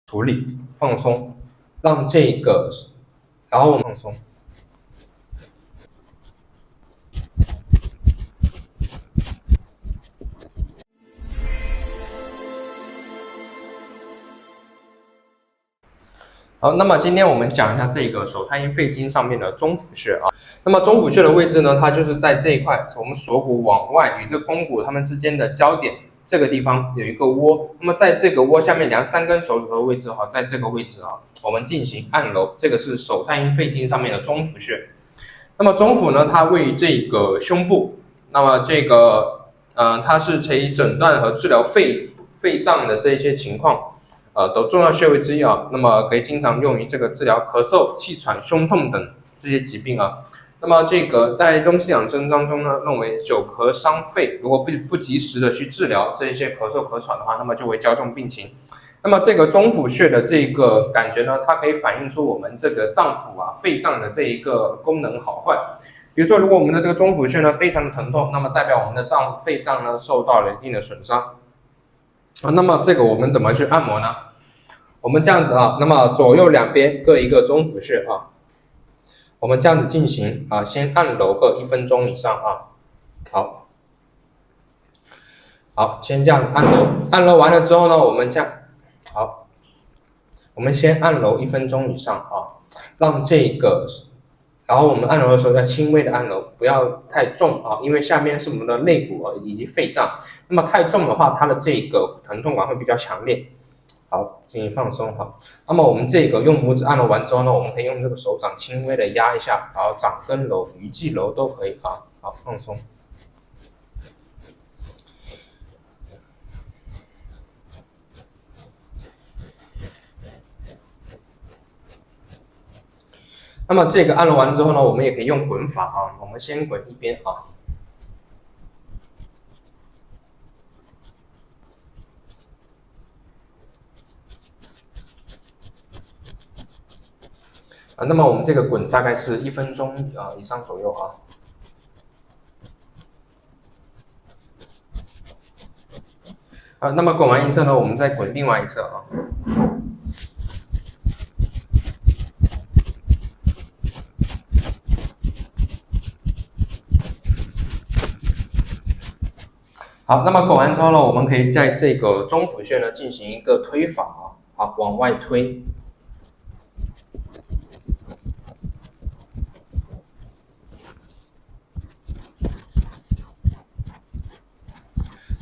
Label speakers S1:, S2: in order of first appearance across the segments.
S1: 处理放松，让这个，然后我们放松。好，那么今天我们讲一下这个手太阴肺经上面的中府穴啊。那么中府穴的位置呢，它就是在这一块，我们锁骨往外与这肱骨它们之间的交点，这个地方有一个窝。那么在这个窝下面量3根手指头的位置哈，在这个位置啊，我们进行按揉，这个是手太阴肺经上面的中府穴。那么中府呢，它位于这个胸部，那么这个它是可以诊断和治疗肺脏的这一些情况。的重要穴位之一啊，那么可以经常用于这个治疗咳嗽、气喘、胸痛等这些疾病啊。那么这个在中西养生当中呢，认为久咳伤肺，如果不及时的去治疗这些咳嗽咳喘的话，那么就会加重病情。那么这个中府穴的这个感觉呢，它可以反映出我们这个脏腑啊、肺脏的这一个功能好坏。比如说，如果我们的这个中府穴呢非常的疼痛，那么代表我们的肺脏呢受到了一定的损伤。那么这个我们怎么去按摩呢？我们这样子啊，那么左右两边各一个中府穴啊，我们这样子进行啊，先按揉个1分钟以上啊。好，先这样按揉，按揉完了之后呢，我们先按揉1分钟以上啊，让这个，然后我们按揉的时候要轻微的按揉，不要太重啊，因为下面是我们的肋骨以及肺脏，那么太重的话，它的这个疼痛感会比较强烈。好，进行放松。好，那么我们这个用拇指按揉完之后呢，我们可以用这个手掌轻微的压一下，然后掌根揉、鱼际揉都可以啊。好，放松。那么这个按揉完之后呢，我们也可以用滚法啊，我们先滚一边啊。那么我们这个滚大概是1分钟以上左右啊。那么滚完一侧呢，我们再滚另外一侧啊。好，那么滚完之后呢，我们可以在这个中府穴呢进行一个推法啊，好，往外推。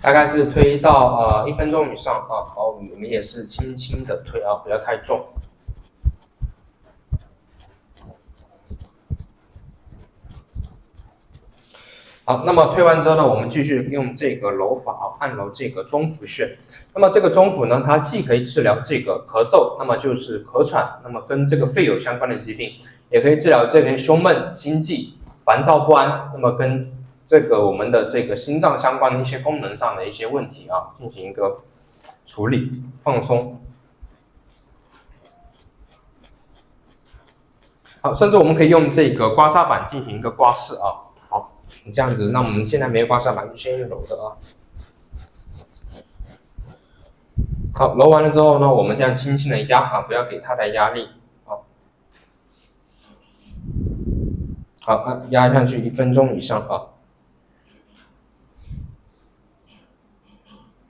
S1: 大概是推到1分钟以上啊，好，我们也是轻轻的推啊，不要太重。好，那么推完之后呢，我们继续用这个揉法啊，按揉这个中府穴。那么这个中府呢，它既可以治疗这个咳嗽，那么就是咳喘，那么跟这个肺有相关的疾病，也可以治疗这个胸闷、心悸、烦躁不安，那么跟这个我们的这个心脏相关的一些功能上的一些问题啊，进行一个处理放松。好，甚至我们可以用这个刮痧板进行一个刮拭啊。好，这样子，那我们现在没有刮痧板，就先揉的啊。好，揉完了之后呢，我们这样轻轻的压啊，不要给它的压力。好，压上去1分钟以上啊。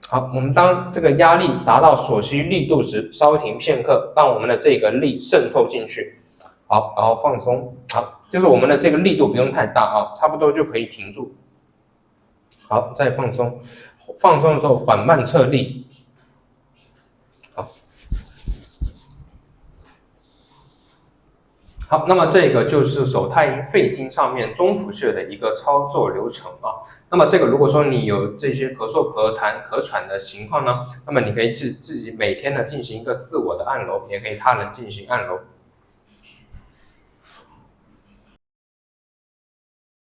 S1: 好，我们当这个压力达到所需力度时，稍停片刻，让我们的这个力渗透进去。好，然后放松。好，就是我们的这个力度不用太大啊，差不多就可以停住。好，再放松。放松的时候缓慢撤力。好，那么这个就是手太阴肺经上面中府穴的一个操作流程啊。那么这个如果说你有这些咳嗽、咳痰、咳喘的情况呢，那么你可以自己每天呢进行一个自我的按揉，也可以他人进行按揉。